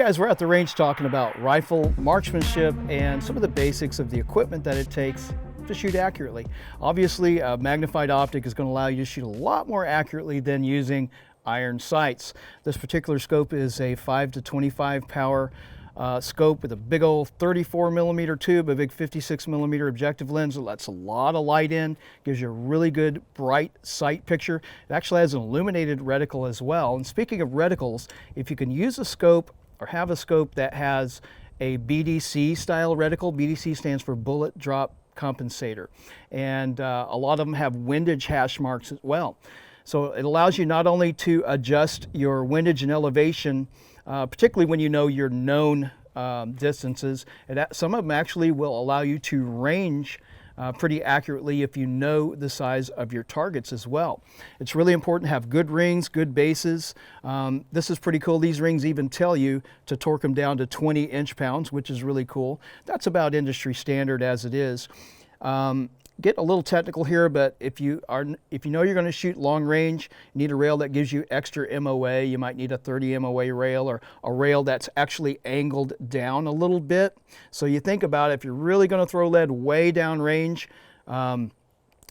guys, we're at the range talking about rifle marksmanship and some of the basics of the equipment that it takes to shoot accurately. Obviously, a magnified optic is going to allow you to shoot a lot more accurately than using iron sights. This particular scope is a 5 to 25 power scope with a big old 34 millimeter tube, a big 56 millimeter objective lens that lets a lot of light in, gives you a really good bright sight picture. It actually has an illuminated reticle as well. And speaking of reticles, if you can use a scope or have a scope that has a BDC style reticle, BDC stands for bullet drop compensator, and a lot of them have windage hash marks as well. So it allows you not only to adjust your windage and elevation, particularly when you know your known distances, and some of them actually will allow you to range pretty accurately if you know the size of your targets as well. It's really important to have good rings, good bases. This is pretty cool. These rings even tell you to torque them down to 20 inch-pounds, which is really cool. That's about industry standard as it is. Get a little technical here, but if you know you're going to shoot long range, you need a rail that gives you extra MOA. You might need a 30 MOA rail or a rail that's actually angled down a little bit. So you think about it, if you're really going to throw lead way down range,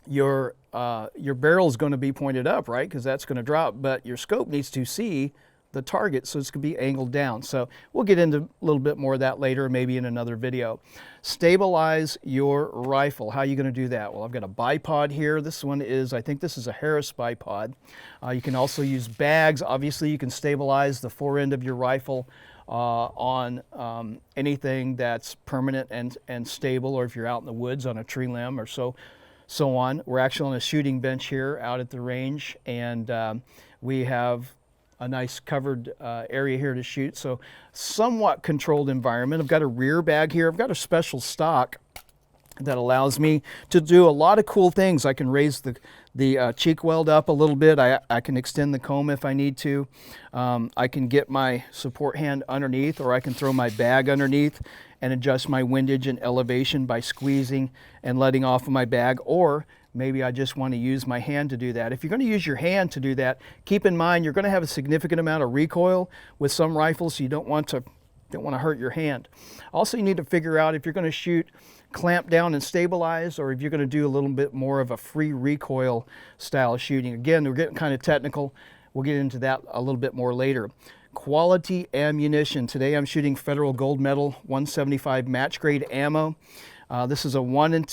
your barrel is going to be pointed up, right? Because that's going to drop, but your scope needs to see the target, so it's going to be angled down. So we'll get into a little bit more of that later, maybe in another video. Stabilize your rifle. How are you going to do that? Well, I've got a bipod here. This one is, I think this is a Harris bipod. You can also use bags. Obviously, you can stabilize the fore end of your rifle on anything that's permanent and stable, or if you're out in the woods on a tree limb or so on. We're actually on a shooting bench here out at the range, and we have a nice covered area here to shoot, so somewhat controlled environment. I've got a rear bag here. I've got a special stock that allows me to do a lot of cool things. I can raise the cheek weld up a little bit. I can extend the comb if I need to. I can get my support hand underneath, or I can throw my bag underneath and adjust my windage and elevation by squeezing and letting off of my bag, or maybe I just want to use my hand to do that. If you're going to use your hand to do that, keep in mind you're going to have a significant amount of recoil with some rifles, so you don't want to hurt your hand. Also, you need to figure out if you're going to shoot clamp down and stabilize, or if you're going to do a little bit more of a free recoil style shooting. Again, we're getting kind of technical. We'll get into that a little bit more later. Quality ammunition. Today I'm shooting Federal Gold Medal 175 match grade ammo. This is a 1 in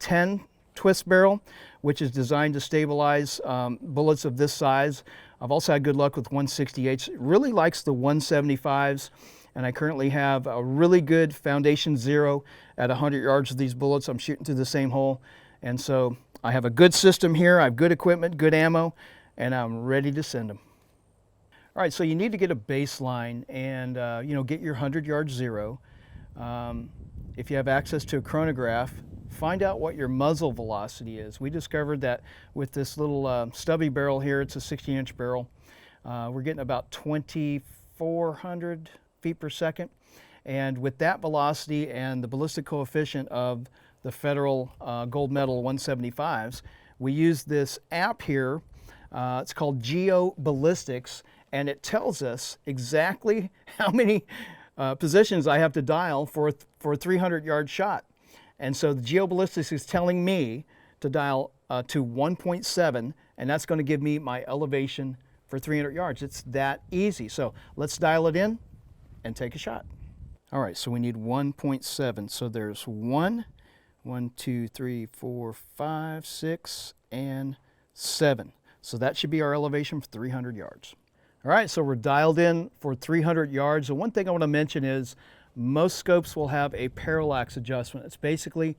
10 twist barrel, which is designed to stabilize bullets of this size. I've also had good luck with 168s. It really likes the 175s, and I currently have a really good foundation zero at 100 yards of these bullets. I'm shooting through the same hole, and so I have a good system here. I have good equipment, good ammo, and I'm ready to send them. All right, so you need to get a baseline and get your 100-yard zero. If you have access to a chronograph, find out what your muzzle velocity is. We discovered that with this little stubby barrel here, it's a 16-inch barrel, we're getting about 2,400 feet per second. And with that velocity and the ballistic coefficient of the Federal Gold Medal 175s, we use this app here. It's called GeoBallistics, and it tells us exactly how many positions I have to dial for a 300-yard shot. And so the GeoBallistics is telling me to dial to 1.7, and that's going to give me my elevation for 300 yards. It's that easy. So let's dial it in and take a shot. All right, so we need 1.7. So there's 1, 2, 3, 4, 5, 6, and 7. So that should be our elevation for 300 yards. All right, so we're dialed in for 300 yards. The one thing I want to mention is most scopes will have a parallax adjustment. It's basically,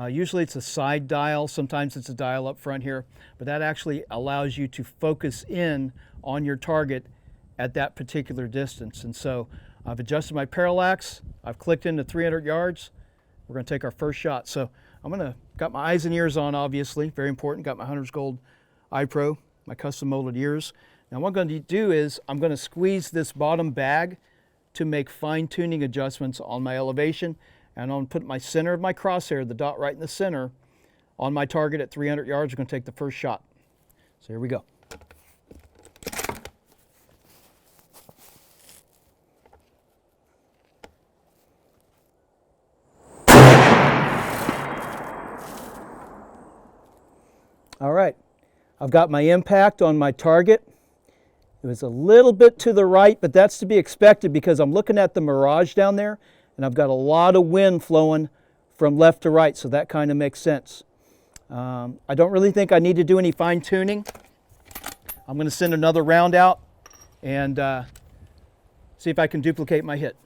usually it's a side dial, sometimes it's a dial up front here, but that actually allows you to focus in on your target at that particular distance. And so I've adjusted my parallax, I've clicked into 300 yards, we're going to take our first shot. So got my eyes and ears on, obviously, very important, got my Hunter's Gold Eye Pro, my custom molded ears. Now what I'm going to do is I'm going to squeeze this bottom bag to make fine-tuning adjustments on my elevation, and I'm going to put my center of my crosshair, the dot right in the center, on my target at 300 yards. We're going to take the first shot. So here we go. All right, I've got my impact on my target. It was a little bit to the right, but that's to be expected because I'm looking at the mirage down there, and I've got a lot of wind flowing from left to right, so that kind of makes sense. I don't really think I need to do any fine tuning. I'm going to send another round out and see if I can duplicate my hit.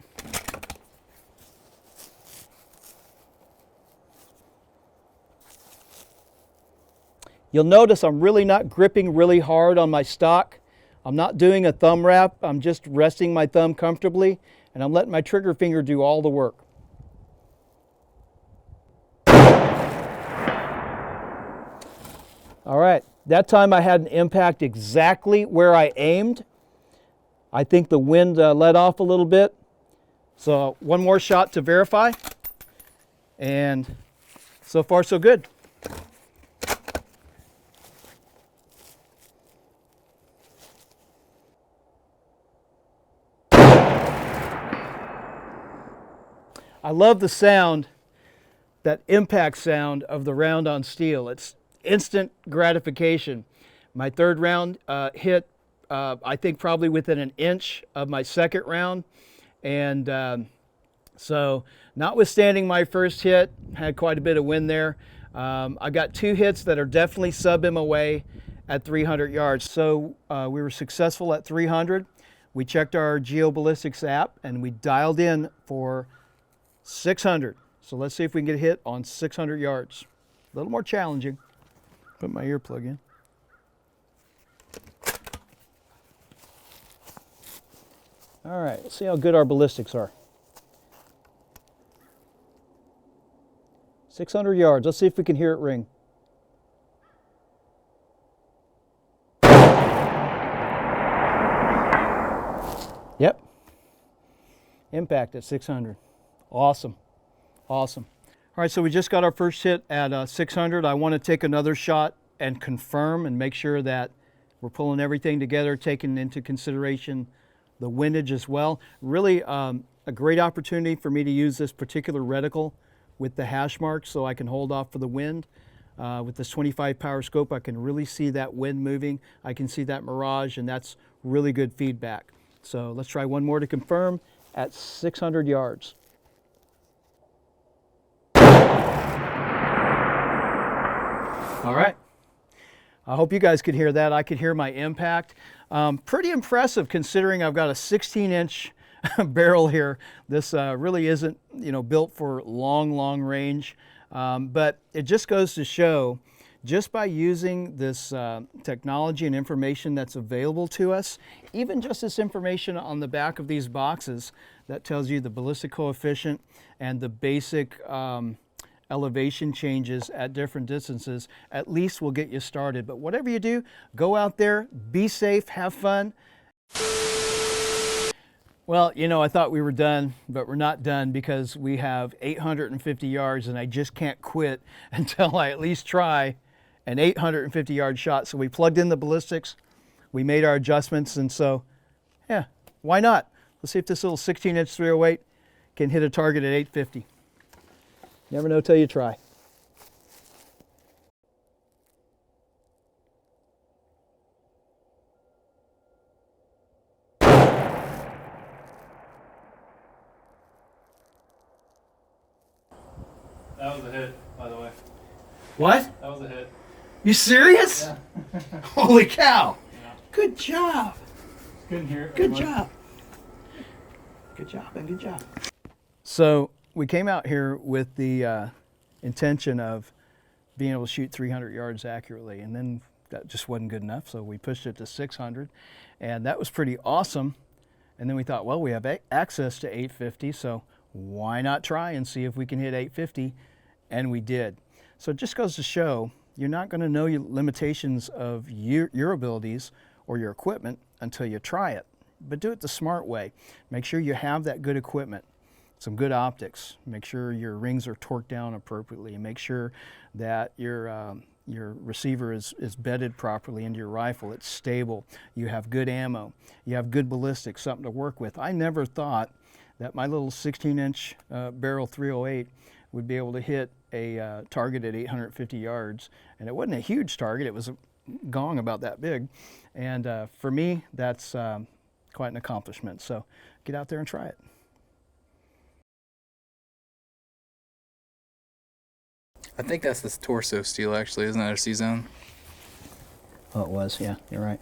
You'll notice I'm really not gripping really hard on my stock. I'm not doing a thumb wrap. I'm just resting my thumb comfortably, and I'm letting my trigger finger do all the work. All right, that time I had an impact exactly where I aimed. I think the wind let off a little bit. So one more shot to verify, and so far so good. I love the sound, that impact sound of the round on steel. It's instant gratification. My third round hit, I think probably within an inch of my second round. And so notwithstanding my first hit, had quite a bit of wind there. I got two hits that are definitely sub MOA at 300 yards. So we were successful at 300. We checked our geoballistics app and we dialed in for 600. So let's see if we can get a hit on 600 yards. A little more challenging. Put my earplug in. All right, let's see how good our ballistics are. 600 yards. Let's see if we can hear it ring. Yep. Impact at 600. Awesome. Awesome. All right, so we just got our first hit at 600. I want to take another shot and confirm and make sure that we're pulling everything together, taking into consideration the windage as well. Really a great opportunity for me to use this particular reticle with the hash marks so I can hold off for the wind. With this 25 power scope, I can really see that wind moving. I can see that mirage, and that's really good feedback. So let's try one more to confirm at 600 yards. All right. I hope you guys could hear that. I could hear my impact. Pretty impressive considering I've got a 16-inch barrel here. This really isn't, built for long range. But it just goes to show, just by using this technology and information that's available to us, even just this information on the back of these boxes that tells you the ballistic coefficient and the basic elevation changes at different distances, at least will get you started. But whatever you do, go out there, be safe, have fun. Well, I thought we were done, but we're not done because we have 850 yards and I just can't quit until I at least try an 850-yard shot. So we plugged in the ballistics, we made our adjustments, and so, yeah, why not? Let's see if this little 16-inch 308 can hit a target at 850. Never know till you try. That was a hit, by the way. What? That was a hit. You serious? Yeah. Holy cow. Yeah. Good job. Couldn't hear it. Good job. Good job and good job. So we came out here with the intention of being able to shoot 300 yards accurately, and then that just wasn't good enough, so we pushed it to 600, and that was pretty awesome. And then we thought, well, we have access to 850, so why not try and see if we can hit 850? And we did. So it just goes to show you're not going to know your limitations of your abilities or your equipment until you try it. But do it the smart way. Make sure you have that good equipment, some good optics. Make sure your rings are torqued down appropriately, and make sure that your receiver is bedded properly into your rifle. It's stable. You have good ammo. You have good ballistics, something to work with. I never thought that my little 16-inch barrel 308 would be able to hit a target at 850 yards. And it wasn't a huge target, it was a gong about that big. And for me, that's quite an accomplishment. So get out there and try it. I think that's the torso steel, actually. Isn't that a C-zone? Oh, it was, yeah, you're right.